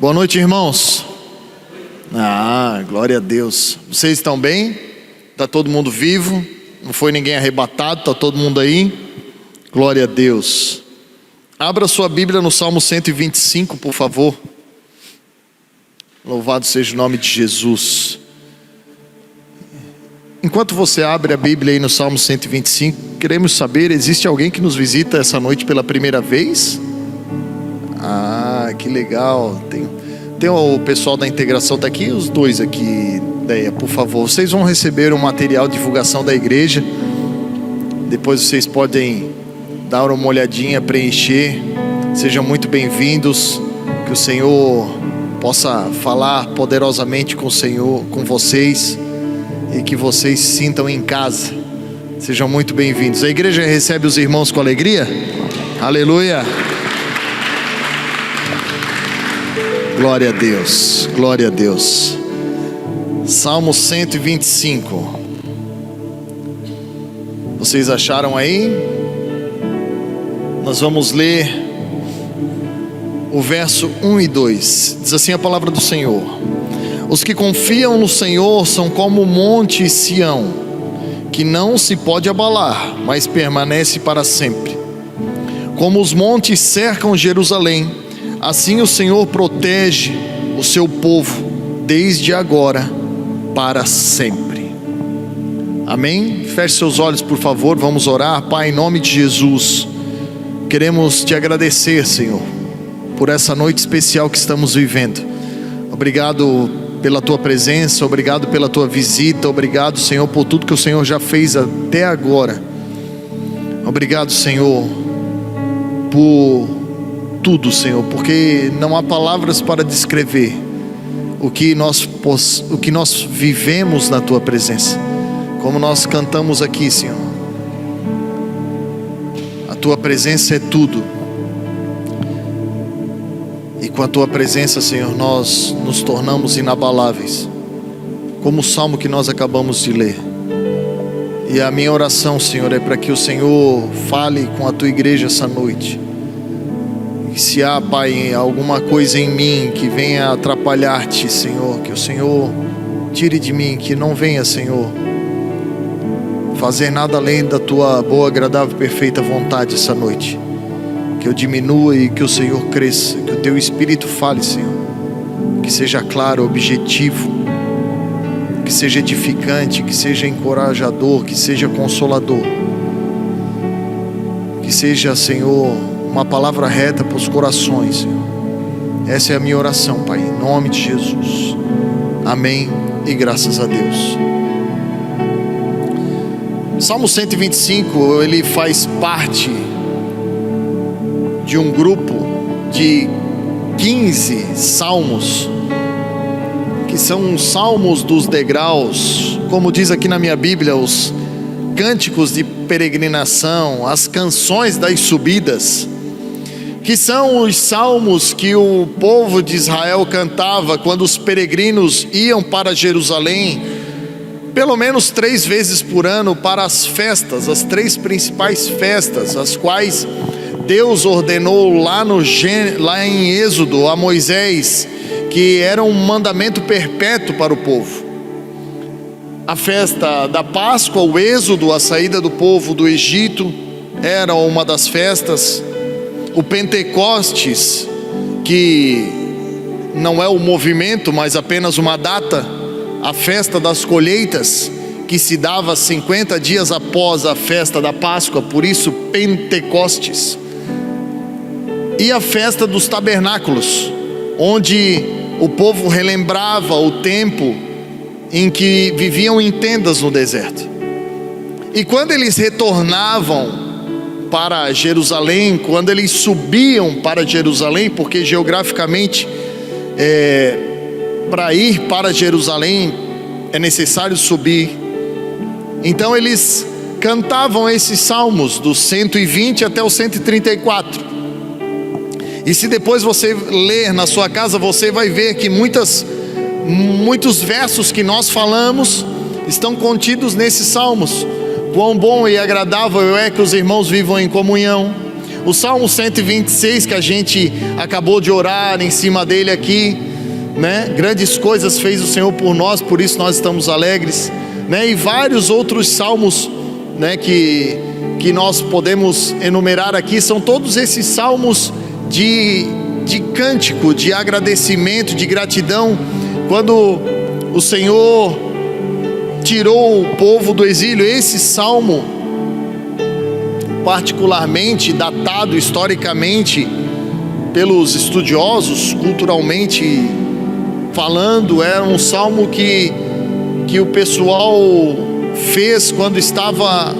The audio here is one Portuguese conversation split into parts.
Boa noite, irmãos. Glória a Deus. Vocês estão bem? Está todo mundo vivo? Não foi ninguém arrebatado? Está todo mundo aí? Glória a Deus. Abra sua Bíblia no Salmo 125, por favor. Louvado seja o nome de Jesus. Enquanto você abre a Bíblia aí no Salmo 125, queremos saber, existe alguém que nos visita essa noite pela primeira vez? Que legal. Tem o pessoal da integração, está aqui, os dois aqui, Deia, por favor. Vocês vão receber um material de divulgação da igreja. Depois vocês podem dar uma olhadinha, preencher. Sejam muito bem-vindos. Que o Senhor possa falar poderosamente com o Senhor, com vocês, e que vocês se sintam em casa. Sejam muito bem-vindos. A igreja recebe os irmãos com alegria? Aleluia! Glória a Deus, glória a Deus. Salmo 125. Vocês acharam aí? Nós vamos ler o verso 1 e 2. Diz assim a palavra do Senhor: Os que confiam no Senhor são como o monte Sião, que não se pode abalar, mas permanece para sempre. Como os montes cercam Jerusalém, assim o Senhor protege o seu povo, desde agora para sempre. Amém? Feche seus olhos, por favor, vamos orar. Pai, em nome de Jesus, queremos te agradecer, Senhor, por essa noite especial que estamos vivendo. Obrigado pela tua presença, obrigado pela tua visita, obrigado, Senhor, por tudo que o Senhor já fez até agora. Obrigado, Senhor, por tudo, Senhor, porque não há palavras para descrever o que nós vivemos na tua presença. Como nós cantamos aqui, Senhor, a tua presença é tudo, e com a tua presença, Senhor, nós nos tornamos inabaláveis, como o salmo que nós acabamos de ler. E a minha oração, Senhor, é para que o Senhor fale com a tua igreja essa noite. E se há, Pai, alguma coisa em mim que venha atrapalhar-te, Senhor, que o Senhor tire de mim, que não venha, Senhor, fazer nada além da tua boa, agradável, perfeita vontade essa noite. Que eu diminua e que o Senhor cresça, que o teu Espírito fale, Senhor, que seja claro, objetivo, que seja edificante, que seja encorajador, que seja consolador, que seja, Senhor, uma palavra reta para os corações, Senhor. Essa é a minha oração, Pai, em nome de Jesus. Amém e graças a Deus. Salmo 125, ele faz parte de um grupo de 15 salmos, que são os salmos dos degraus, como diz aqui na minha Bíblia, os cânticos de peregrinação, as canções das subidas, que são os salmos que o povo de Israel cantava quando os peregrinos iam para Jerusalém, pelo menos 3 vezes por ano, para as festas, as 3 principais festas, as quais Deus ordenou lá em Êxodo a Moisés, que era um mandamento perpétuo para o povo. A festa da Páscoa, o Êxodo, a saída do povo do Egito, era uma das festas. O Pentecostes, que não é o movimento, mas apenas uma data, a festa das colheitas, que se dava 50 dias após a festa da Páscoa, por isso Pentecostes. E a festa dos tabernáculos, onde o povo relembrava o tempo em que viviam em tendas no deserto. E quando eles retornavam para Jerusalém, quando eles subiam para Jerusalém, porque geograficamente para ir para Jerusalém é necessário subir, então eles cantavam esses salmos do 120 até o 134. E se depois você ler na sua casa, você vai ver que muitos versos que nós falamos estão contidos nesses salmos. Quão bom e agradável é que os irmãos vivam em comunhão. O Salmo 126 que a gente acabou de orar em cima dele aqui, né? Grandes coisas fez o Senhor por nós, por isso nós estamos alegres, né? E vários outros salmos, né, que nós podemos enumerar aqui, são todos esses salmos de cântico, de agradecimento, de gratidão, quando o Senhor tirou o povo do exílio. Esse salmo, particularmente datado historicamente pelos estudiosos, culturalmente falando, era um salmo que o pessoal fez quando estava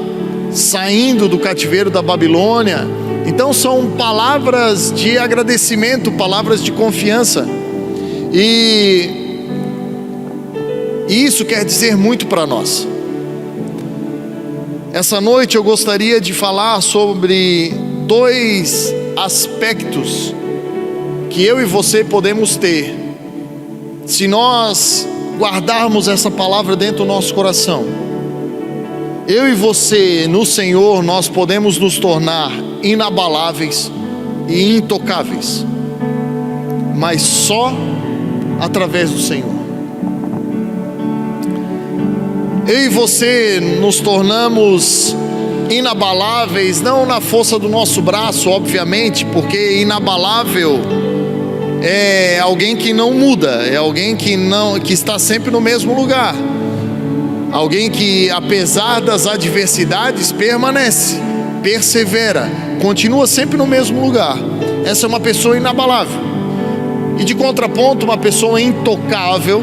saindo do cativeiro da Babilônia. Então são palavras de agradecimento, palavras de confiança, e isso quer dizer muito para nós. Essa noite eu gostaria de falar sobre 2 aspectos que eu e você podemos ter se nós guardarmos essa palavra dentro do nosso coração. Eu e você, no Senhor, nós podemos nos tornar inabaláveis e intocáveis, mas só através do Senhor. Eu e você nos tornamos inabaláveis, não na força do nosso braço, obviamente, porque inabalável é alguém que não muda, é alguém que está sempre no mesmo lugar, alguém que, apesar das adversidades, permanece, persevera, continua sempre no mesmo lugar. Essa é uma pessoa inabalável. E de contraponto, uma pessoa intocável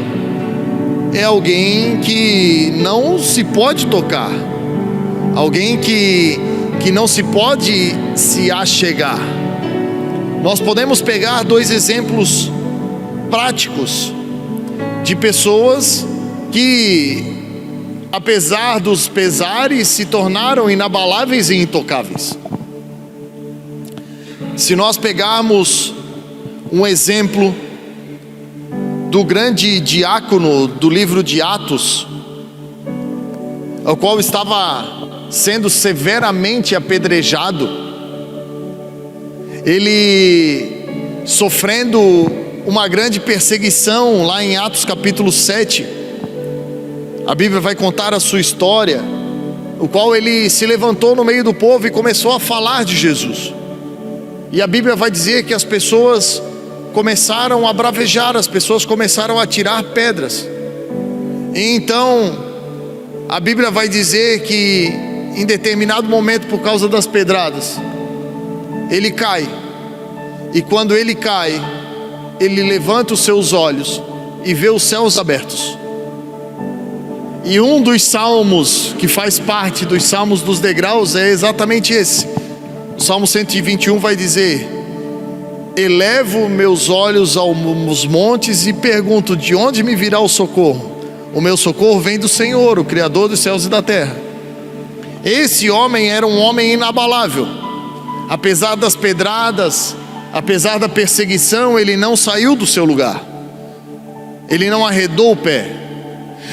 é alguém que não se pode tocar, alguém que não se pode se achegar. Nós podemos pegar 2 exemplos práticos de pessoas que, apesar dos pesares, se tornaram inabaláveis e intocáveis. Se nós pegarmos um exemplo do grande diácono do livro de Atos, o qual estava sendo severamente apedrejado, ele sofrendo uma grande perseguição lá em Atos capítulo 7, a Bíblia vai contar a sua história, o qual ele se levantou no meio do povo e começou a falar de Jesus. E a Bíblia vai dizer que as pessoas começaram a bravejar, as pessoas começaram a tirar pedras. E então a Bíblia vai dizer que em determinado momento, por causa das pedradas, ele cai. E quando ele cai, ele levanta os seus olhos e vê os céus abertos. E um dos salmos que faz parte dos salmos dos degraus é exatamente esse. O Salmo 121 vai dizer: elevo meus olhos aos montes e pergunto, de onde me virá o socorro? O meu socorro vem do Senhor, o Criador dos céus e da terra. Esse homem era um homem inabalável. Apesar das pedradas, apesar da perseguição, ele não saiu do seu lugar, ele não arredou o pé.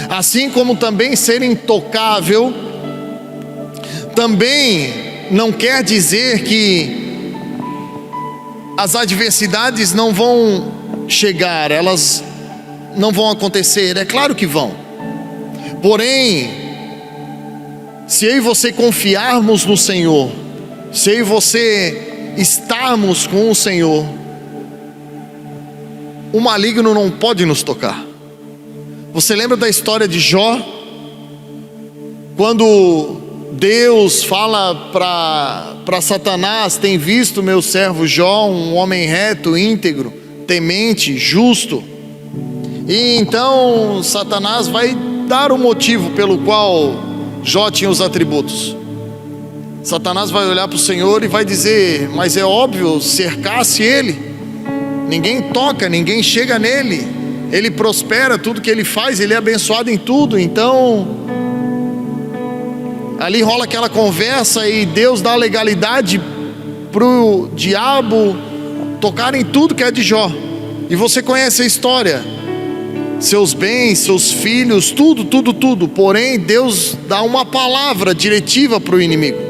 Assim como também ser intocável também não quer dizer que as adversidades não vão chegar, elas não vão acontecer. É claro que vão. Porém, se eu e você confiarmos no Senhor, se eu e você estarmos com o Senhor, o maligno não pode nos tocar. Você lembra da história de Jó? Quando Deus fala para Satanás: tem visto meu servo Jó, um homem reto, íntegro, temente, justo. E então Satanás vai dar o motivo pelo qual Jó tinha os atributos. Satanás vai olhar para o Senhor e vai dizer: mas é óbvio, cercasse ele, ninguém toca, ninguém chega nele, ele prospera, tudo que ele faz, ele é abençoado em tudo. Então ali rola aquela conversa e Deus dá legalidade para o diabo tocar em tudo que é de Jó. E você conhece a história, seus bens, seus filhos, tudo. Porém Deus dá uma palavra diretiva para o inimigo.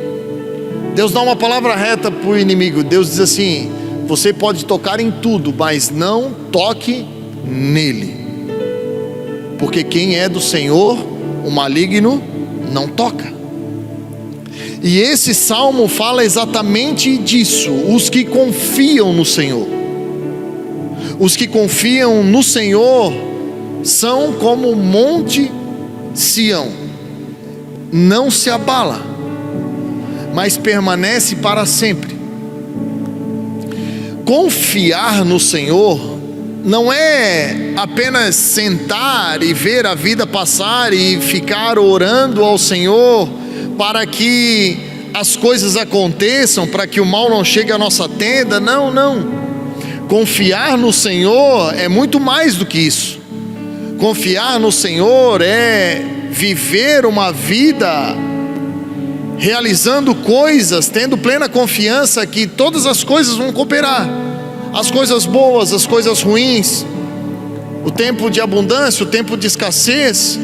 Deus dá uma palavra reta para o inimigo. Deus diz assim: você pode tocar em tudo, mas não toque nele, porque quem é do Senhor, o maligno não toca. E esse salmo fala exatamente disso. Os que confiam no Senhor, os que confiam no Senhor são como o monte Sião, não se abala, mas permanece para sempre. Confiar no Senhor não é apenas sentar e ver a vida passar e ficar orando ao Senhor para que as coisas aconteçam, para que o mal não chegue à nossa tenda. Não, não. Confiar no Senhor é muito mais do que isso. Confiar no Senhor é viver uma vida realizando coisas, tendo plena confiança que todas as coisas vão cooperar. As coisas boas, as coisas ruins, o tempo de abundância, o tempo de escassez,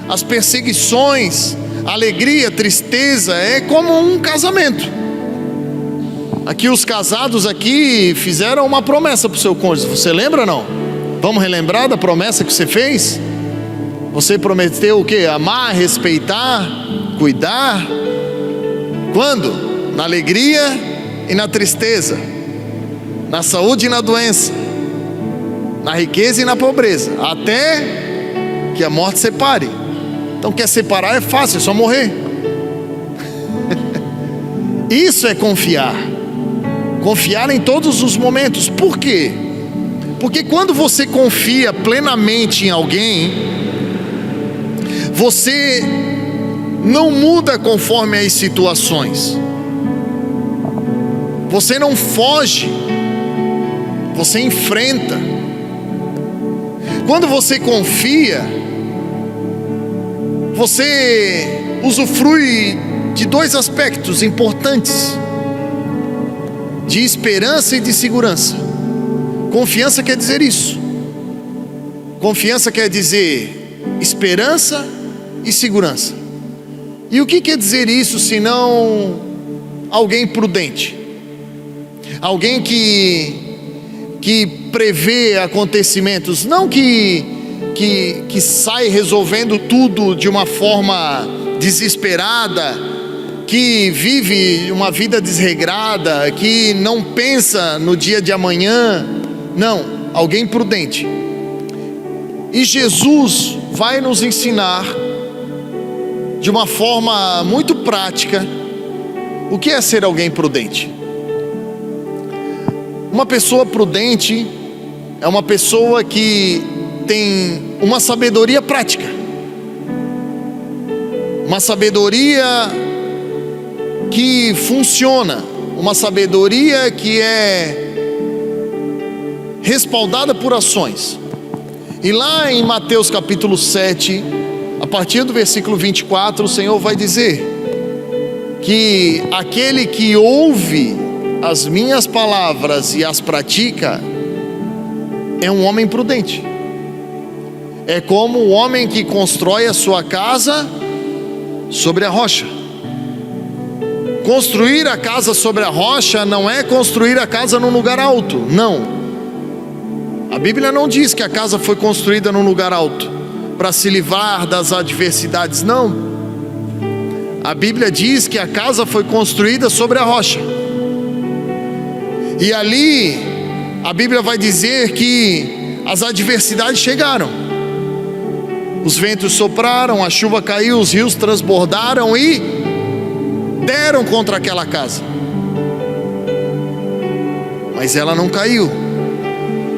as perseguições, a alegria, a tristeza. É como um casamento. Aqui os casados aqui fizeram uma promessa para o seu cônjuge. Você lembra ou não? Vamos relembrar da promessa que você fez? Você prometeu o quê? Amar, respeitar, cuidar. Quando? Na alegria e na tristeza, na saúde e na doença, na riqueza e na pobreza, até que a morte separe. Então quer separar é fácil, é só morrer. Isso é confiar. Confiar em todos os momentos. Por quê? Porque quando você confia plenamente em alguém, você não muda conforme as situações. Você não foge, você enfrenta. Quando você confia, você usufrui de dois aspectos importantes: de esperança e de segurança. Confiança quer dizer isso. Confiança quer dizer esperança e segurança. E o que quer dizer isso senão alguém prudente? Alguém que prevê acontecimentos, não que sai resolvendo tudo de uma forma desesperada, que vive uma vida desregrada, que não pensa no dia de amanhã. Não, alguém prudente. E Jesus vai nos ensinar de uma forma muito prática o que é ser alguém prudente. Uma pessoa prudente é uma pessoa que tem uma sabedoria prática, uma sabedoria que funciona, uma sabedoria que é respaldada por ações. E lá em Mateus capítulo 7, a partir do versículo 24, o Senhor vai dizer que aquele que ouve as minhas palavras e as pratica é um homem prudente. É como o homem que constrói a sua casa sobre a rocha. Construir a casa sobre a rocha não é construir a casa num lugar alto, não. A Bíblia não diz que a casa foi construída num lugar alto para se livrar das adversidades, não. A Bíblia diz que a casa foi construída sobre a rocha. E ali, a Bíblia vai dizer que as adversidades chegaram. Os ventos sopraram, a chuva caiu, os rios transbordaram e deram contra aquela casa. Mas ela não caiu,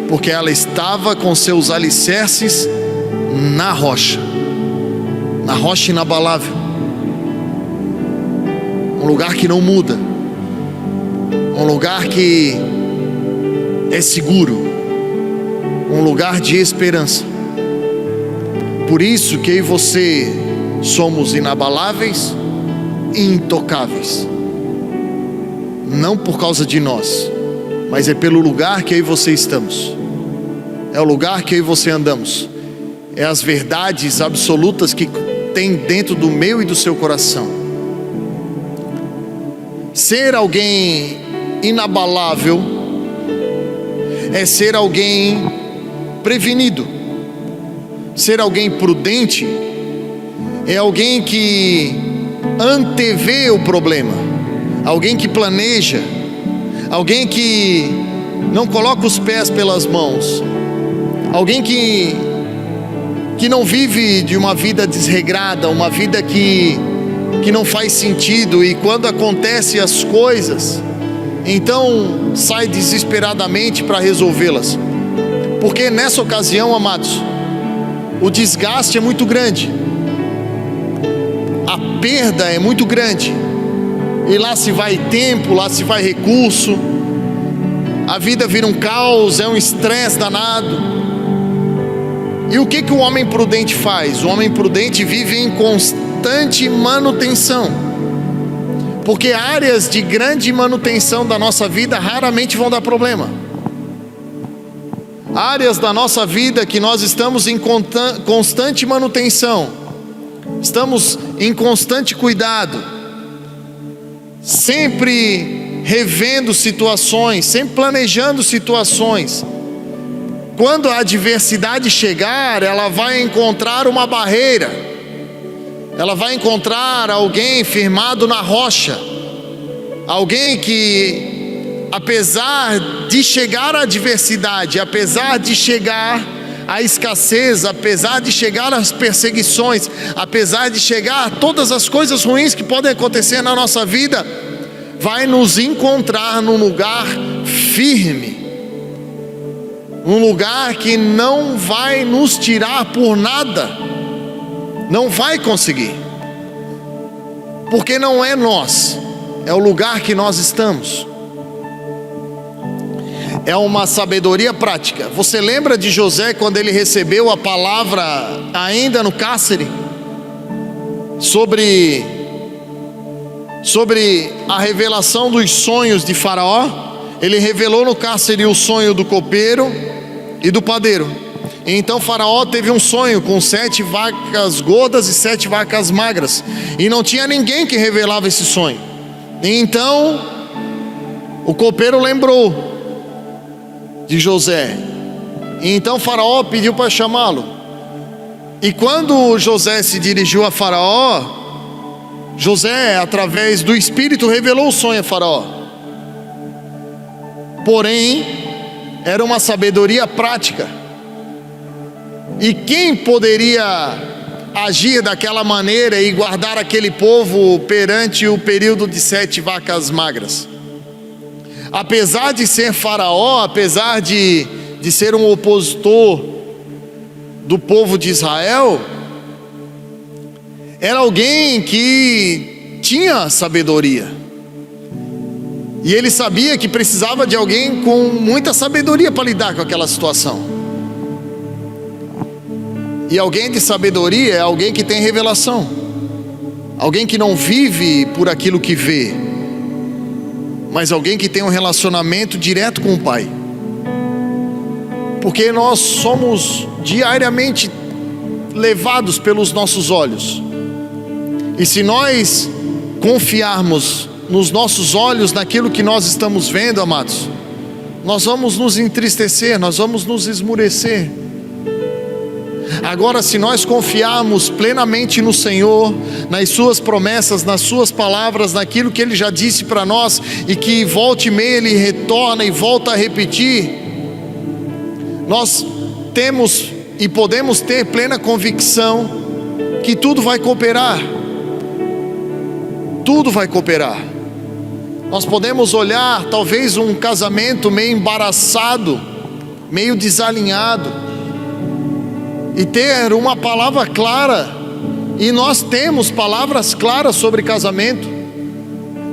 porque ela estava com seus alicerces na rocha inabalável, um lugar que não muda, um lugar que é seguro, um lugar de esperança. Por isso que eu e você somos inabaláveis e intocáveis, não por causa de nós, mas é pelo lugar que eu e você estamos, é o lugar que eu e você andamos, é as verdades absolutas que tem dentro do meu e do seu coração. ser alguém inabalável é ser alguém prevenido. Ser alguém prudente é alguém que antevê o problema, alguém que planeja, alguém que não coloca os pés pelas mãos, alguém que não vive de uma vida desregrada, uma vida que não faz sentido, e quando acontecem as coisas, então sai desesperadamente para resolvê-las. Porque nessa ocasião, amados, o desgaste é muito grande, a perda é muito grande, e lá se vai tempo, lá se vai recurso, a vida vira um caos, é um estresse danado. E o que o homem prudente faz? O homem prudente vive em constante manutenção, porque áreas de grande manutenção da nossa vida raramente vão dar problema. Áreas da nossa vida que nós estamos em constante manutenção, estamos em constante cuidado, sempre revendo situações, sempre planejando situações. Quando a adversidade chegar, ela vai encontrar uma barreira, ela vai encontrar alguém firmado na rocha, alguém que, apesar de chegar a adversidade, apesar de chegar a escassez, apesar de chegar às perseguições, apesar de chegar a todas as coisas ruins que podem acontecer na nossa vida, vai nos encontrar num lugar firme, um lugar que não vai nos tirar por nada, não vai conseguir, porque não é nós, é o lugar que nós estamos. É uma sabedoria prática. Você lembra de José quando ele recebeu a palavra ainda no cárcere, sobre a revelação dos sonhos de Faraó? Ele revelou no cárcere o sonho do copeiro e do padeiro. Então Faraó teve um sonho com 7 vacas gordas e 7 vacas magras, e não tinha ninguém que revelava esse sonho. Então o copeiro lembrou de José, e então Faraó pediu para chamá-lo. E quando José se dirigiu a Faraó, José, através do Espírito, revelou o sonho a Faraó. Porém, era uma sabedoria prática. E quem poderia agir daquela maneira e guardar aquele povo perante o período de 7 vacas magras? Apesar de ser Faraó, apesar de ser um opositor do povo de Israel, era alguém que tinha sabedoria. E ele sabia que precisava de alguém com muita sabedoria para lidar com aquela situação. E alguém de sabedoria é alguém que tem revelação, alguém que não vive por aquilo que vê, mas alguém que tem um relacionamento direto com o Pai. Porque nós somos diariamente levados pelos nossos olhos, e se nós confiarmos nos nossos olhos naquilo que nós estamos vendo, amados, nós vamos nos entristecer, nós vamos nos esmurecer. Agora, se nós confiarmos plenamente no Senhor, nas suas promessas, nas suas palavras, naquilo que Ele já disse para nós, e que volta e meia Ele retorna e volta a repetir, nós temos e podemos ter plena convicção que tudo vai cooperar. Tudo vai cooperar. Nós podemos olhar talvez um casamento meio embaraçado, meio desalinhado, e ter uma palavra clara, e nós temos palavras claras sobre casamento.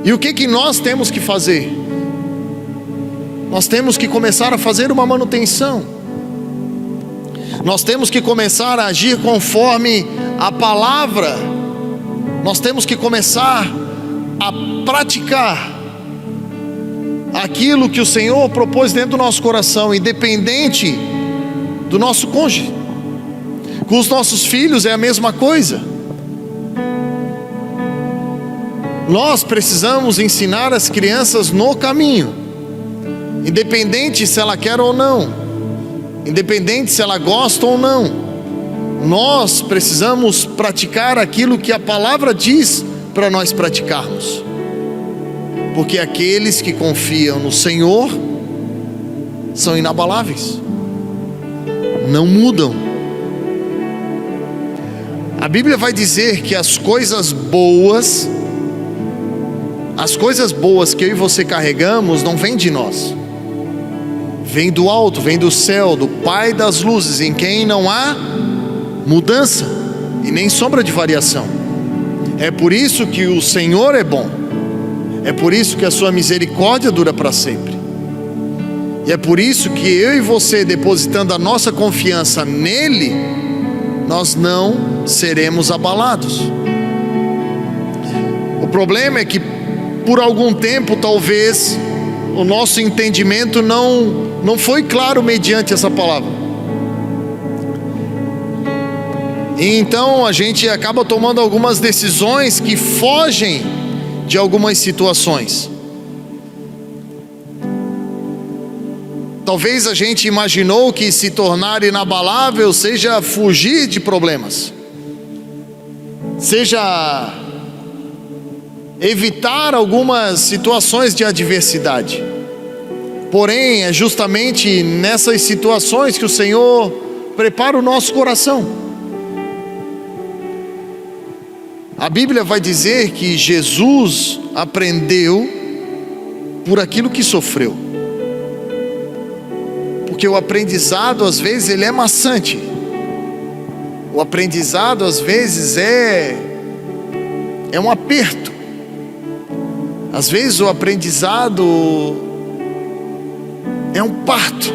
E o que nós temos que fazer? Nós temos que começar a fazer uma manutenção, nós temos que começar a agir conforme a palavra, nós temos que começar a praticar aquilo que o Senhor propôs dentro do nosso coração, independente do nosso cônjuge. Com os nossos filhos é a mesma coisa. Nós precisamos ensinar as crianças no caminho, independente se ela quer ou não, independente se ela gosta ou não. Nós precisamos praticar aquilo que a palavra diz para nós praticarmos, porque aqueles que confiam no Senhor são inabaláveis, não mudam. A Bíblia vai dizer que as coisas boas que eu e você carregamos não vêm de nós, vem do alto, vem do céu, do Pai das luzes, em quem não há mudança e nem sombra de variação. É por isso que o Senhor é bom, é por isso que a sua misericórdia dura para sempre, e é por isso que eu e você, depositando a nossa confiança nele, nós não seremos abalados. O problema é que por algum tempo talvez o nosso entendimento não foi claro mediante essa palavra, e então a gente acaba tomando algumas decisões que fogem de algumas situações. Talvez a gente imaginou que se tornar inabalável seja fugir de problemas, seja evitar algumas situações de adversidade. Porém, é justamente nessas situações que o Senhor prepara o nosso coração. A Bíblia vai dizer que Jesus aprendeu por aquilo que sofreu, porque o aprendizado às vezes ele é maçante, o aprendizado às vezes é um aperto, às vezes o aprendizado é um parto.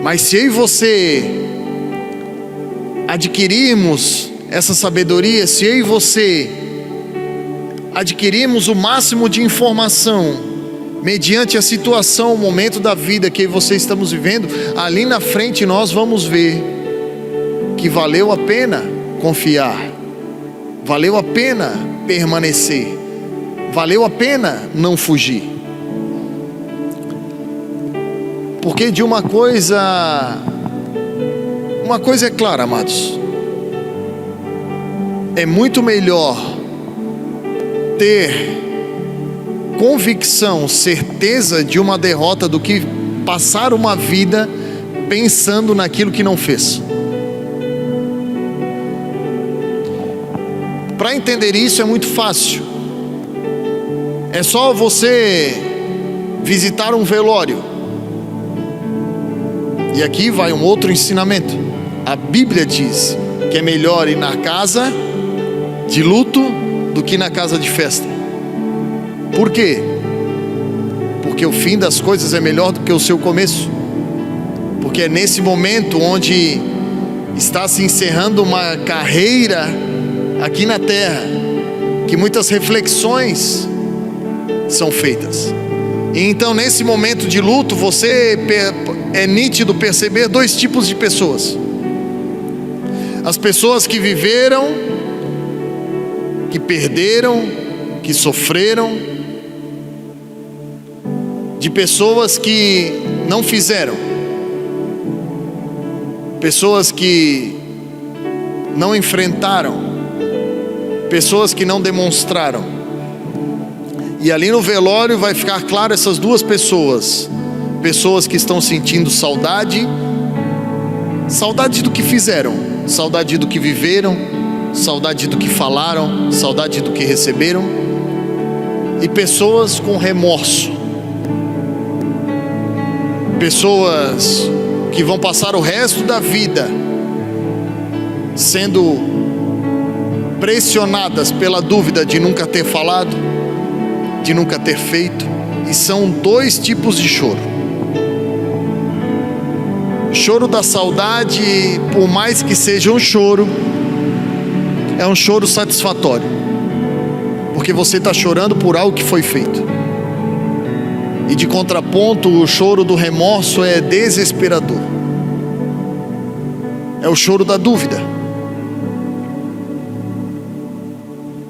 Mas se eu e você adquirirmos essa sabedoria, se eu e você adquirirmos o máximo de informação mediante a situação, o momento da vida que eu e você estamos vivendo, ali na frente nós vamos ver que valeu a pena confiar, valeu a pena permanecer, valeu a pena não fugir. Porque de uma coisa é clara, amados, é muito melhor ter convicção, certeza de uma derrota do que passar uma vida pensando naquilo que não fez. Para entender isso é muito fácil. É só você visitar um velório. E aqui vai um outro ensinamento. A Bíblia diz que é melhor ir na casa de luto do que na casa de festa. Por quê? Porque o fim das coisas é melhor do que o seu começo. Porque é nesse momento onde está se encerrando uma carreira aqui na terra que muitas reflexões são feitas. E então nesse momento de luto é nítido perceber dois tipos de pessoas: as pessoas que viveram, que perderam, que sofreram, de pessoas que não fizeram, pessoas que não enfrentaram, pessoas que não demonstraram. E ali no velório vai ficar claro essas duas pessoas: pessoas que estão sentindo saudade do que fizeram, saudade do que viveram, saudade do que falaram, saudade do que receberam, e pessoas com remorso, pessoas que vão passar o resto da vida sendo pressionadas pela dúvida de nunca ter falado, de nunca ter feito. E são dois tipos de choro. Choro da saudade, por mais que seja um choro, é um choro satisfatório, porque você está chorando por algo que foi feito. E de contraponto, o choro do remorso é desesperador, é o choro da dúvida.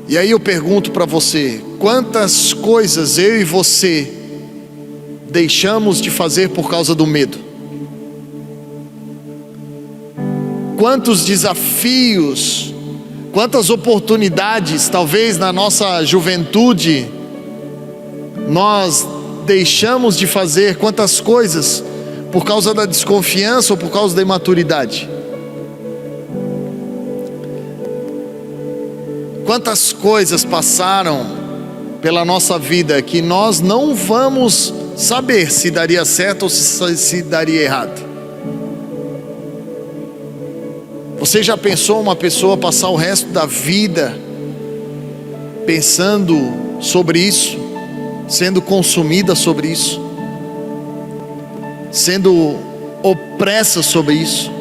E aí eu pergunto para você: quantas coisas eu e você deixamos de fazer por causa do medo? Quantos desafios, quantas oportunidades, talvez na nossa juventude, nós deixamos de fazer, quantas coisas por causa da desconfiança ou por causa da imaturidade? Quantas coisas passaram pela nossa vida que nós não vamos saber se daria certo ou se daria errado? Você já pensou uma pessoa passar o resto da vida pensando sobre isso, sendo consumida sobre isso, sendo opressa sobre isso?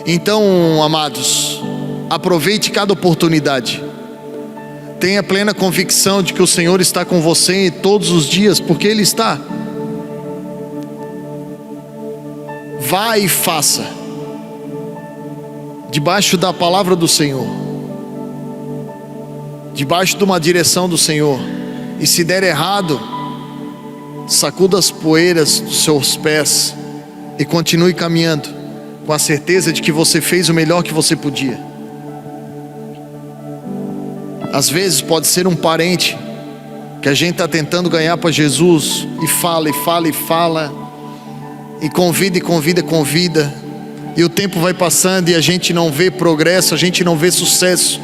Então, amados, aproveite cada oportunidade. Tenha plena convicção de que o Senhor está com você todos os dias, porque Ele está. Vá e faça, debaixo da palavra do Senhor, debaixo de uma direção do Senhor. E se der errado, sacuda as poeiras dos seus pés e continue caminhando, com a certeza de que você fez o melhor que você podia. Às vezes pode ser um parente que a gente está tentando ganhar para Jesus, e fala, e fala, e fala, e convida, e convida, e convida, e o tempo vai passando e a gente não vê progresso, a gente não vê sucesso.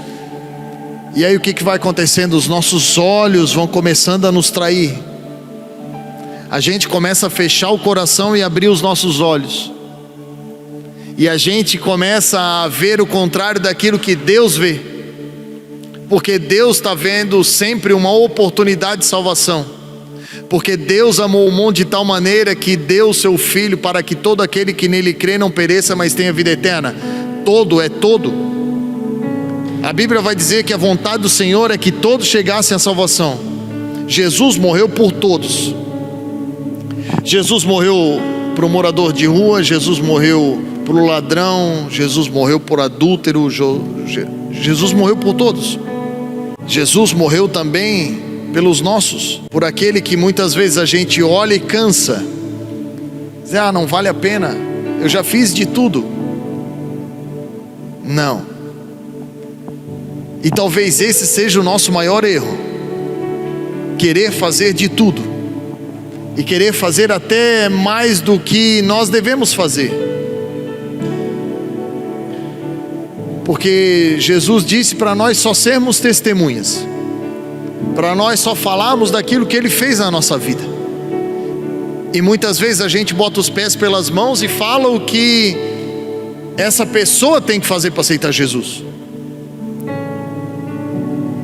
E aí o que vai acontecendo? Os nossos olhos vão começando a nos trair. A gente começa a fechar o coração e abrir os nossos olhos, e a gente começa a ver o contrário daquilo que Deus vê, porque Deus está vendo sempre uma oportunidade de salvação, porque Deus amou o mundo de tal maneira que deu o seu Filho para que todo aquele que nele crê não pereça, mas tenha vida eterna. Todo é todo. A Bíblia vai dizer que a vontade do Senhor é que todos chegassem à salvação. Jesus morreu por todos. Jesus morreu para o morador de rua, Jesus morreu para o ladrão, Jesus morreu por adúltero, Jesus morreu por todos. Jesus morreu também pelos nossos, por aquele que muitas vezes a gente olha e cansa, diz: ah, não vale a pena, eu já fiz de tudo. Não. E talvez esse seja o nosso maior erro: querer fazer de tudo, e querer fazer até mais do que nós devemos fazer. Porque Jesus disse para nós só sermos testemunhas, para nós só falarmos daquilo que Ele fez na nossa vida. E muitas vezes a gente bota os pés pelas mãos e fala o que essa pessoa tem que fazer para aceitar Jesus,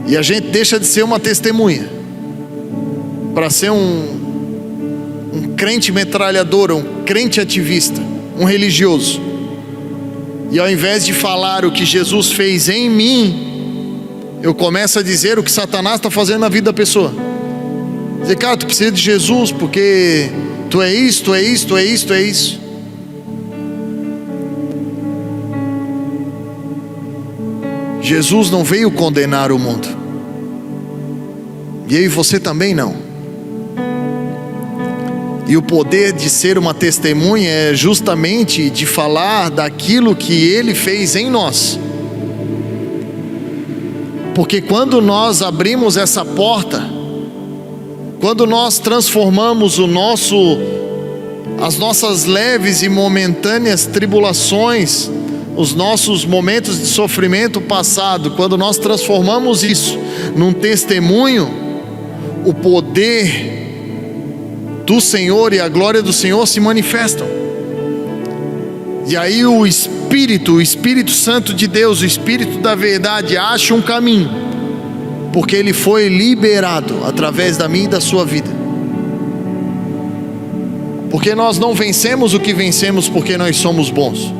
e a gente deixa de ser uma testemunha para ser um crente metralhador, um crente ativista, um religioso. E ao invés de falar o que Jesus fez em mim, eu começo a dizer o que Satanás está fazendo na vida da pessoa. Dizer: cara, tu precisa de Jesus porque tu é isso, tu é isso, tu é isso, tu é isso. Jesus não veio condenar o mundo, e eu e você também não. E o poder de ser uma testemunha é justamente de falar daquilo que Ele fez em nós. Porque quando nós abrimos essa porta, quando nós transformamos as nossas leves e momentâneas tribulações, os nossos momentos de sofrimento passado, quando nós transformamos isso num testemunho, o poder do Senhor e a glória do Senhor se manifestam. E aí o Espírito Santo de Deus, o Espírito da verdade, acha um caminho, porque ele foi liberado através da minha e da sua vida. Porque nós não vencemos o que vencemos porque nós somos bons,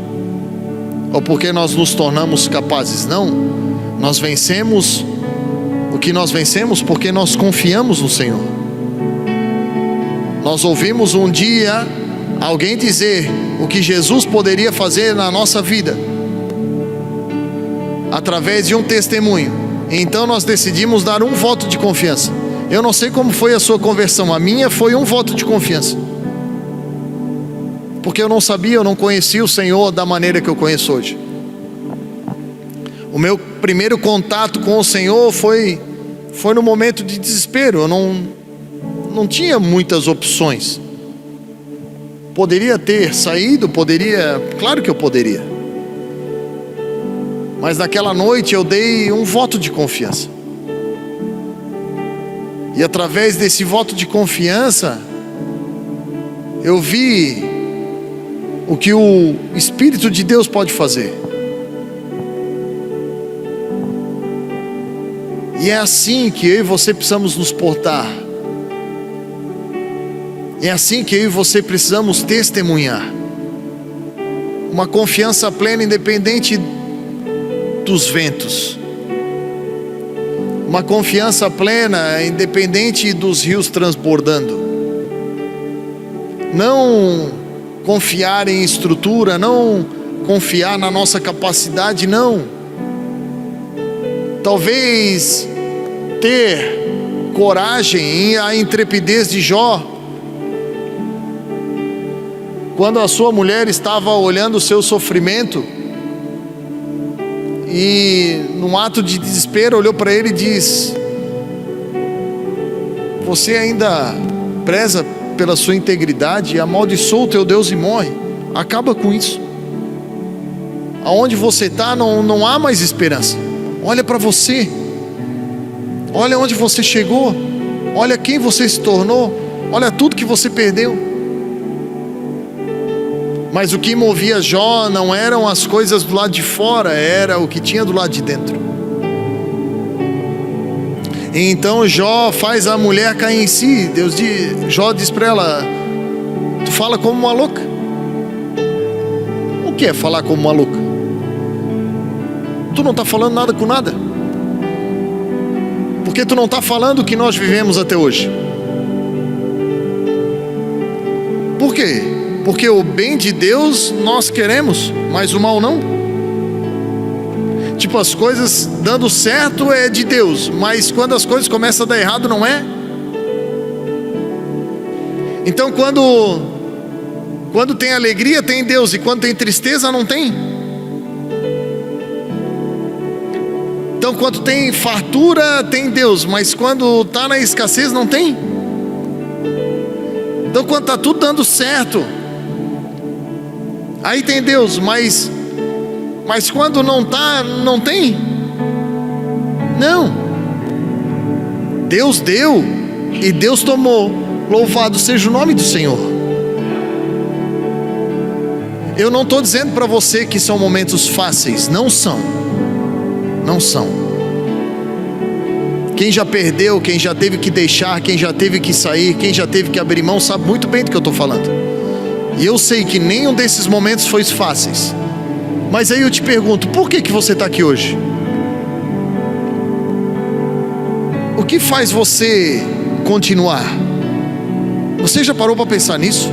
ou porque nós nos tornamos capazes. Não, nós vencemos o que nós vencemos porque nós confiamos no Senhor. Nós ouvimos um dia alguém dizer o que Jesus poderia fazer na nossa vida, através de um testemunho. Então nós decidimos dar um voto de confiança. Eu não sei como foi a sua conversão, a minha foi um voto de confiança. Porque eu não sabia, eu não conhecia o Senhor da maneira que eu conheço hoje. O meu primeiro contato com o Senhor foi no momento de desespero. Eu não tinha muitas opções. Poderia ter saído, claro que eu poderia. Mas naquela noite eu dei um voto de confiança. E através desse voto de confiança, eu vi o que o Espírito de Deus pode fazer. E é assim que eu e você precisamos nos portar. É assim que eu e você precisamos testemunhar. Uma confiança plena, independente dos ventos. Uma confiança plena, independente dos rios transbordando. Não confiar em estrutura, não confiar na nossa capacidade, não. Talvez ter coragem e a intrepidez de Jó, quando a sua mulher estava olhando o seu sofrimento e num ato de desespero olhou para ele e diz: você ainda preza pela sua integridade, amaldiçoa o teu Deus e morre. Acaba com isso. Aonde você está não há mais esperança. Olha para você, olha onde você chegou, olha quem você se tornou, olha tudo que você perdeu. Mas o que movia Jó não eram as coisas do lado de fora, era o que tinha do lado de dentro. E então Jó faz a mulher cair em si. Jó diz para ela: tu fala como uma louca. O que é falar como uma louca? Tu não está falando nada com nada. Porque tu não está falando o que nós vivemos até hoje. Por quê? Porque o bem de Deus nós queremos, mas o mal não. Tipo, as coisas dando certo é de Deus, mas quando as coisas começam a dar errado, não é. Então quando tem alegria, tem Deus, e quando tem tristeza, não tem. Então quando tem fartura, tem Deus, mas quando está na escassez, não tem. Então quando está tudo dando certo, aí tem Deus, mas quando não está, não tem. Não. Deus deu e Deus tomou. Louvado seja o nome do Senhor. Eu não estou dizendo para você que são momentos fáceis. Não são. Não são. Quem já perdeu, quem já teve que deixar, quem já teve que sair, quem já teve que abrir mão, sabe muito bem do que eu estou falando. E eu sei que nenhum desses momentos foi fáceis. Mas aí eu te pergunto, por que você está aqui hoje? O que faz você continuar? Você já parou para pensar nisso?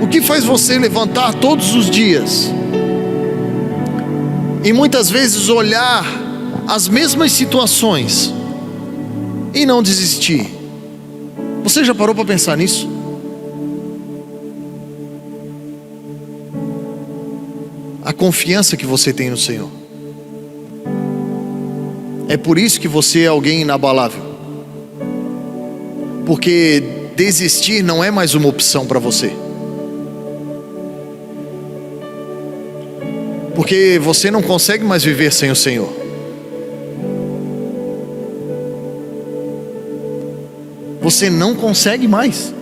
O que faz você levantar todos os dias e muitas vezes olhar as mesmas situações e não desistir? Você já parou para pensar nisso? A confiança que você tem no Senhor. É por isso que você é alguém inabalável. Porque desistir não é mais uma opção para você. Porque você não consegue mais viver sem o Senhor. Você não consegue mais.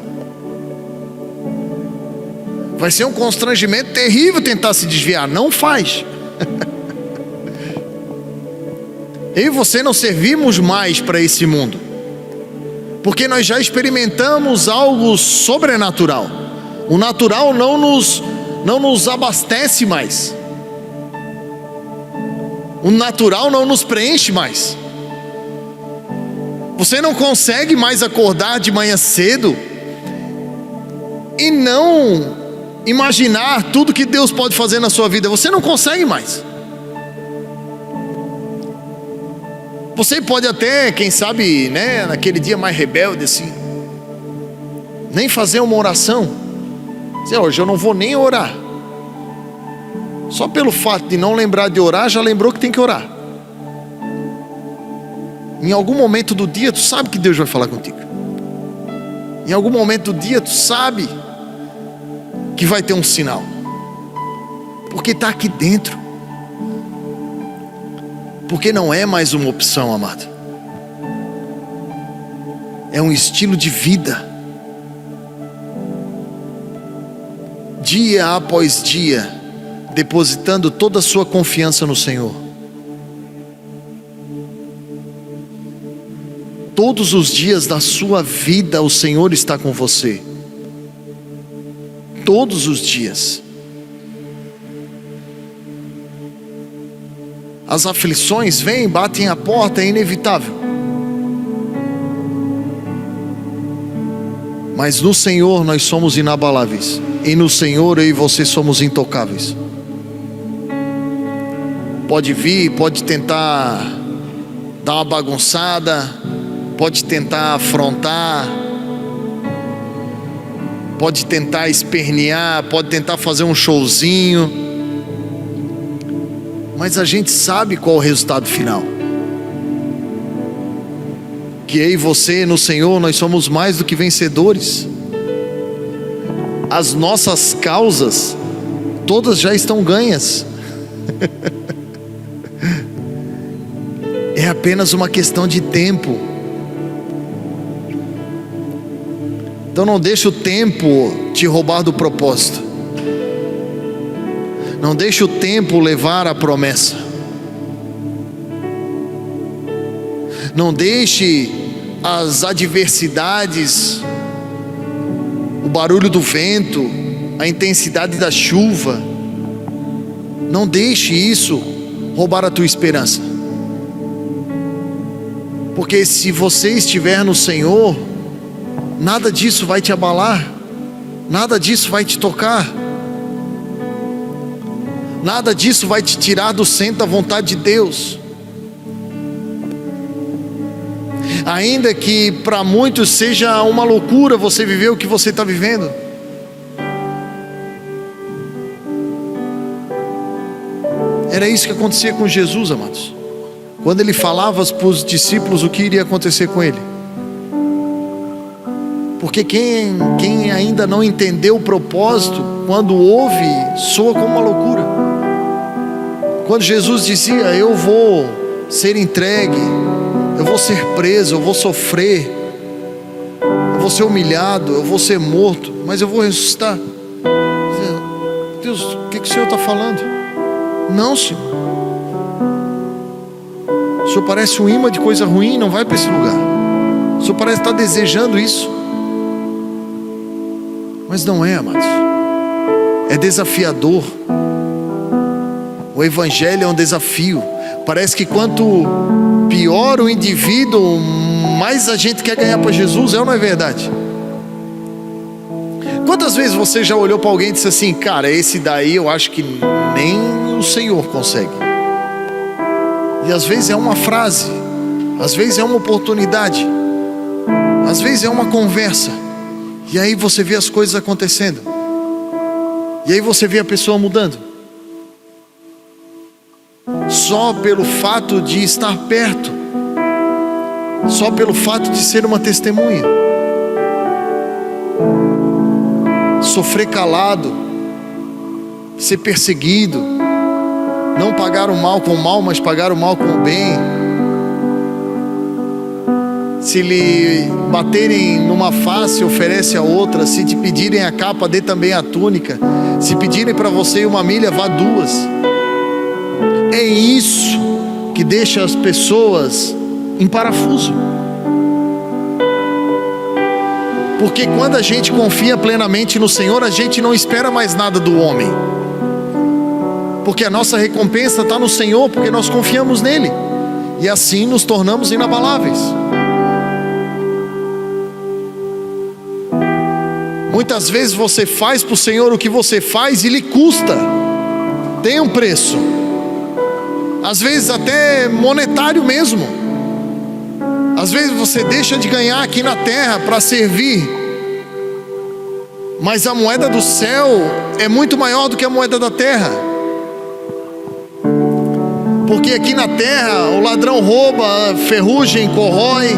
Vai ser um constrangimento terrível tentar se desviar. Não faz. Eu e você não servimos mais para esse mundo, porque nós já experimentamos algo sobrenatural. O natural não nos abastece mais. O natural não nos preenche mais. Você não consegue mais acordar de manhã cedo e não imaginar tudo que Deus pode fazer na sua vida. Você não consegue mais. Você pode até, quem sabe, né, naquele dia mais rebelde assim, nem fazer uma oração. Dizer, hoje eu não vou nem orar. Só pelo fato de não lembrar de orar, já lembrou que tem que orar. Em algum momento do dia, tu sabe que Deus vai falar contigo. Em algum momento do dia, tu sabe que vai ter um sinal. Porque está aqui dentro. Porque não é mais uma opção, amado. É um estilo de vida. Dia após dia, depositando toda a sua confiança no Senhor. Todos os dias da sua vida o Senhor está com você. Todos os dias. As aflições vêm, batem a porta, é inevitável. Mas no Senhor nós somos inabaláveis. E no Senhor eu e você somos intocáveis. Pode vir, pode tentar dar uma bagunçada, pode tentar afrontar, pode tentar espernear, pode tentar fazer um showzinho, mas a gente sabe qual é o resultado final. Que eu e você no Senhor nós somos mais do que vencedores. As nossas causas todas já estão ganhas. É apenas uma questão de tempo. Então não deixe o tempo te roubar do propósito. Não deixe o tempo levar a promessa. Não deixe as adversidades, o barulho do vento, a intensidade da chuva, não deixe isso roubar a tua esperança. Porque se você estiver no Senhor, nada disso vai te abalar, nada disso vai te tocar, nada disso vai te tirar do centro da vontade de Deus. Ainda que para muitos seja uma loucura você viver o que você está vivendo. Era isso que acontecia com Jesus, amados. Quando ele falava para os discípulos o que iria acontecer com ele. Porque quem ainda não entendeu o propósito, quando ouve, soa como uma loucura. Quando Jesus dizia, eu vou ser entregue, eu vou ser preso, eu vou sofrer, eu vou ser humilhado, eu vou ser morto, mas eu vou ressuscitar. Deus, o que o Senhor está falando? Não, Senhor. O Senhor parece um imã de coisa ruim, não vai para esse lugar. O Senhor parece estar desejando isso. Mas não é, amados. É desafiador. O Evangelho é um desafio. Parece que quanto pior o indivíduo, mais a gente quer ganhar para Jesus, é ou não é verdade? Quantas vezes você já olhou para alguém e disse assim, cara, esse daí eu acho que nem o Senhor consegue. E às vezes é uma frase, às vezes é uma oportunidade, às vezes é uma conversa, e aí você vê as coisas acontecendo, e aí você vê a pessoa mudando. Só pelo fato de estar perto, só pelo fato de ser uma testemunha. Sofrer calado, ser perseguido, não pagar o mal com o mal, mas pagar o mal com o bem. Se lhe baterem numa face, oferece a outra. Se te pedirem a capa, dê também a túnica. Se pedirem para você uma milha, vá duas. É isso que deixa as pessoas em parafuso. Porque quando a gente confia plenamente no Senhor, a gente não espera mais nada do homem. Porque a nossa recompensa está no Senhor, porque nós confiamos nele. E assim nos tornamos inabaláveis. Muitas vezes você faz para o Senhor o que você faz e lhe custa. Tem um preço. Às vezes até monetário mesmo. Às vezes você deixa de ganhar aqui na terra para servir, mas a moeda do céu é muito maior do que a moeda da terra. Porque aqui na terra o ladrão rouba, a ferrugem corrói,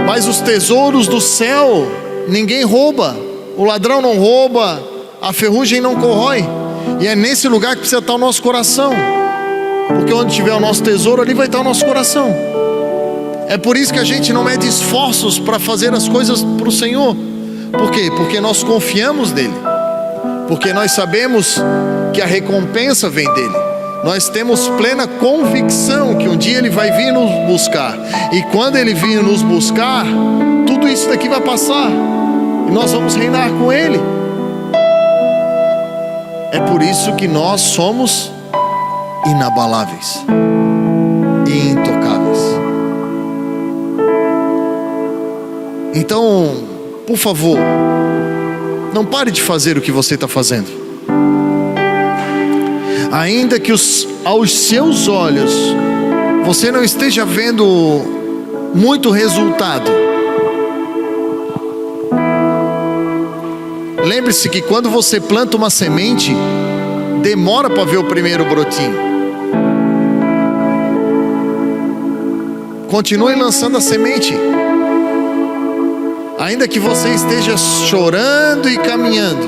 mas os tesouros do céu ninguém rouba, o ladrão não rouba, a ferrugem não corrói. E é nesse lugar que precisa estar o nosso coração, porque onde tiver o nosso tesouro, ali vai estar o nosso coração. É por isso que a gente não mede esforços para fazer as coisas para o Senhor. Por quê? Porque nós confiamos nele, porque nós sabemos que a recompensa vem dele. Nós temos plena convicção que um dia ele vai vir nos buscar, e quando ele vir nos buscar, tudo isso daqui vai passar e nós vamos reinar com ele. É por isso que nós somos inabaláveis e intocáveis. Então, por favor, não pare de fazer o que você está fazendo, ainda que aos seus olhos você não esteja vendo muito resultado. Lembre-se que quando você planta uma semente, demora para ver o primeiro brotinho. Continue lançando a semente, ainda que você esteja chorando e caminhando.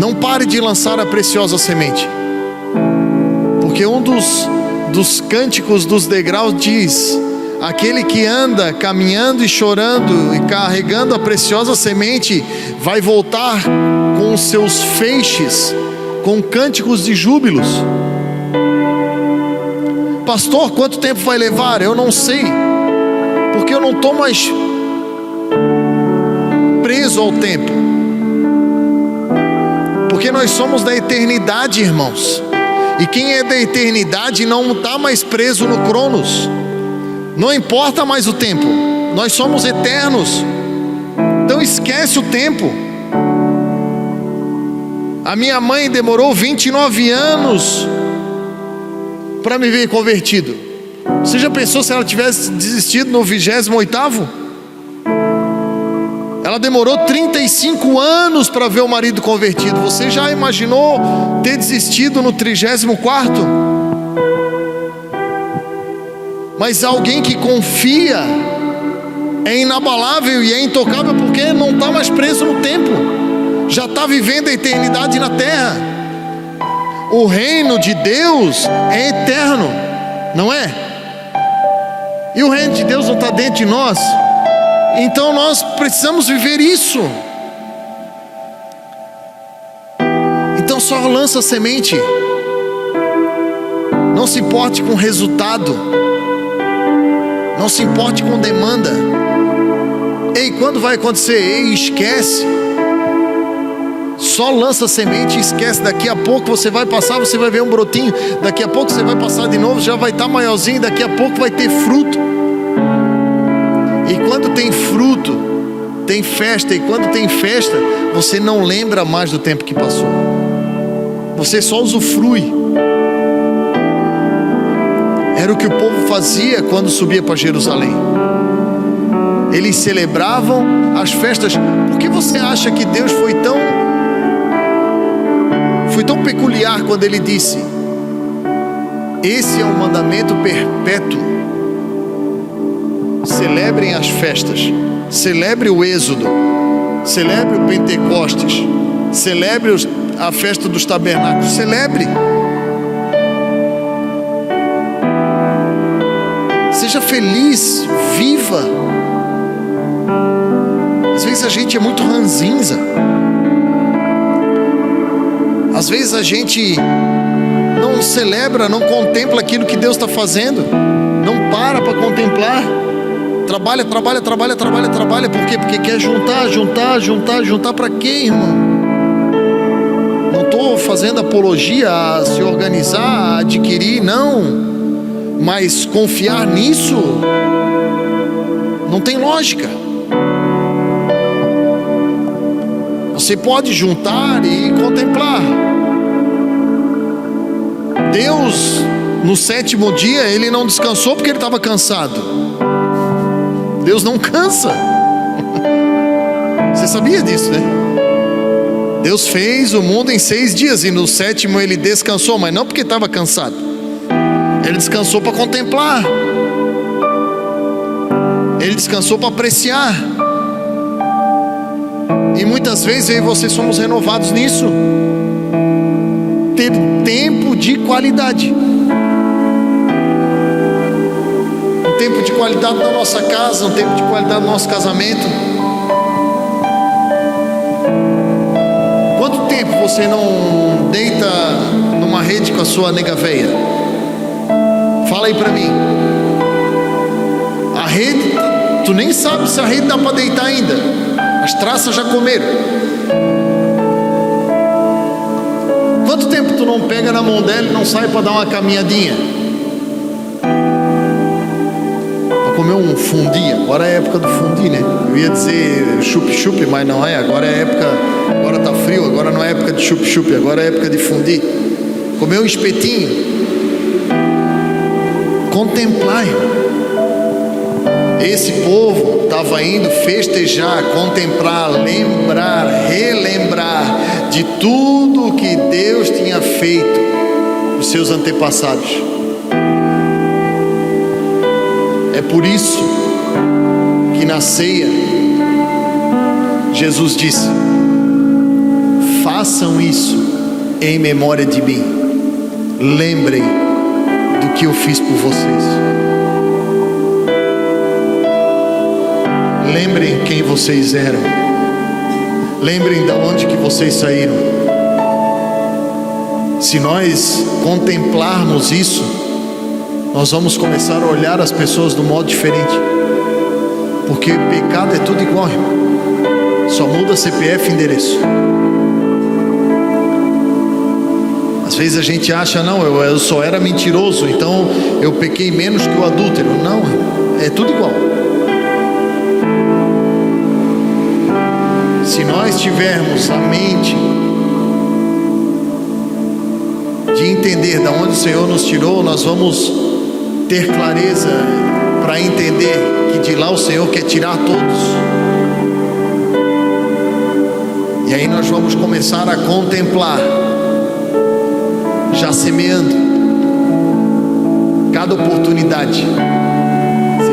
Não pare de lançar a preciosa semente, porque um dos cânticos dos degraus diz: aquele que anda caminhando e chorando e carregando a preciosa semente vai voltar com os seus feixes, com cânticos de júbilos. Pastor, quanto tempo vai levar? Eu não sei, porque eu não estou mais preso ao tempo, porque nós somos da eternidade, irmãos, e quem é da eternidade não está mais preso no Cronos. Não importa mais o tempo, nós somos eternos. Então esquece o tempo. A minha mãe demorou 29 anos para me ver convertido. Você já pensou se ela tivesse desistido no 28º? Ela demorou 35 anos para ver o marido convertido. Você já imaginou ter desistido no 34º? Mas alguém que confia é inabalável e é intocável, porque não está mais preso no tempo, já está vivendo a eternidade na terra. O reino de Deus é eterno, não é? E o reino de Deus não está dentro de nós, então nós precisamos viver isso. Então só lança a semente, não se importe com o resultado, não se importe com demanda. Ei, quando vai acontecer? Ei, esquece. Só lança a semente e esquece. Daqui a pouco você vai passar, você vai ver um brotinho. Daqui a pouco você vai passar de novo, já vai estar maiorzinho. Daqui a pouco vai ter fruto. E quando tem fruto, tem festa. E quando tem festa, você não lembra mais do tempo que passou. Você só usufrui. Era o que o povo fazia quando subia para Jerusalém. Eles celebravam as festas. Por que você acha que Deus foi tão peculiar quando Ele disse: esse é um mandamento perpétuo? Celebrem as festas. Celebre o Êxodo. Celebre o Pentecostes. Celebre a festa dos tabernáculos. Celebre. Seja feliz, viva. Às vezes a gente é muito ranzinza. Às vezes a gente não celebra, não contempla aquilo que Deus está fazendo. Não para contemplar. Trabalha. Por quê? Porque quer juntar. Para quê, irmão? Não estou fazendo apologia a se organizar, a adquirir, não. Mas confiar nisso não tem lógica. Você pode juntar e contemplar. Deus no sétimo dia ele não descansou porque ele estava cansado. Deus não cansa. Você sabia disso, né? Deus fez o mundo em 6 dias e no sétimo ele descansou, mas não porque estava cansado. Ele descansou para contemplar. Ele descansou para apreciar. E muitas vezes eu e você somos renovados nisso. Ter tempo de qualidade. Um tempo de qualidade na nossa casa, um tempo de qualidade no nosso casamento. Quanto tempo você não deita numa rede com a sua nega véia? Fala aí pra mim. A rede, tu nem sabe se a rede dá pra deitar ainda. As traças já comeram. Quanto tempo tu não pega na mão dela e não sai para dar uma caminhadinha? Para comer um fundi. Agora é a época do fundi, né? Eu ia dizer chup-chup, mas não é. Agora é época. Agora tá frio, agora não é época de chup-chup, agora é época de fundi. Comer um espetinho. Contemplar, irmão. Esse povo estava indo festejar, contemplar, lembrar, relembrar de tudo que Deus tinha feito os seus antepassados. É por isso que na ceia Jesus disse: façam isso em memória de mim. Lembrem do que eu fiz por vocês. Lembrem quem vocês eram. Lembrem de onde que vocês saíram. Se nós contemplarmos isso, nós vamos começar a olhar as pessoas de um modo diferente. Porque pecado é tudo igual, irmão. Só muda CPF e endereço. Às vezes a gente acha, não, eu só era mentiroso, então eu pequei menos que o adúltero. Não, é tudo igual. Se nós tivermos a mente de entender de onde o Senhor nos tirou, nós vamos ter clareza para entender que de lá o Senhor quer tirar todos. E aí nós vamos começar a contemplar, já semeando cada oportunidade.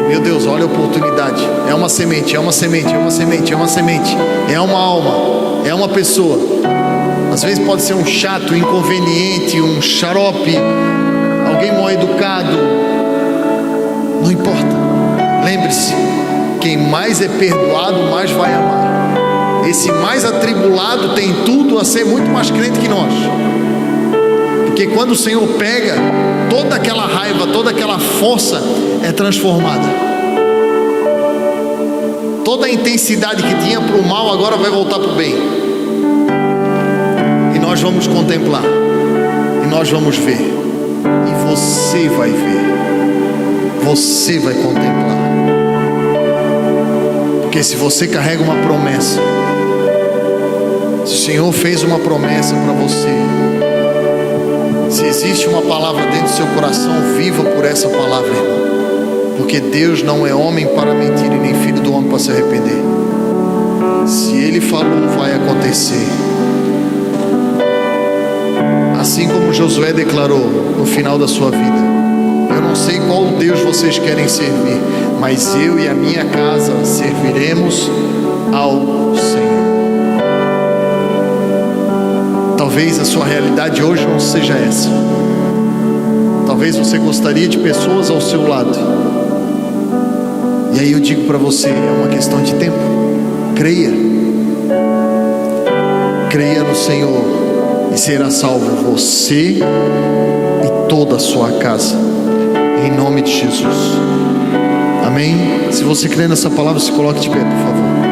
Meu Deus, olha a oportunidade. É uma semente, é uma semente, é uma semente, é uma semente. É uma alma, é uma pessoa. Às vezes pode ser um chato, um inconveniente, um xarope, alguém mal educado. Não importa. Lembre-se, quem mais é perdoado, mais vai amar. Esse mais atribulado tem tudo a ser muito mais crente que nós. Porque quando o Senhor pega, toda aquela raiva, toda aquela força é transformada. Toda a intensidade que tinha para o mal agora vai voltar para o bem. E nós vamos contemplar. E nós vamos ver. E você vai ver. Você vai contemplar. Porque se você carrega uma promessa, se o Senhor fez uma promessa para você, se existe uma palavra dentro do seu coração, viva por essa palavra, irmão. Porque Deus não é homem para mentir e nem filho do homem para se arrepender. Se Ele falou, vai acontecer. Assim como Josué declarou no final da sua vida: eu não sei qual Deus vocês querem servir, mas eu e a minha casa serviremos ao Senhor. Talvez a sua realidade hoje não seja essa. Talvez você gostaria de pessoas ao seu lado. E aí eu digo para você, é uma questão de tempo. Creia. Creia no Senhor e será salvo você e toda a sua casa. Em nome de Jesus. Amém? Se você crê nessa palavra, se coloque de pé, por favor.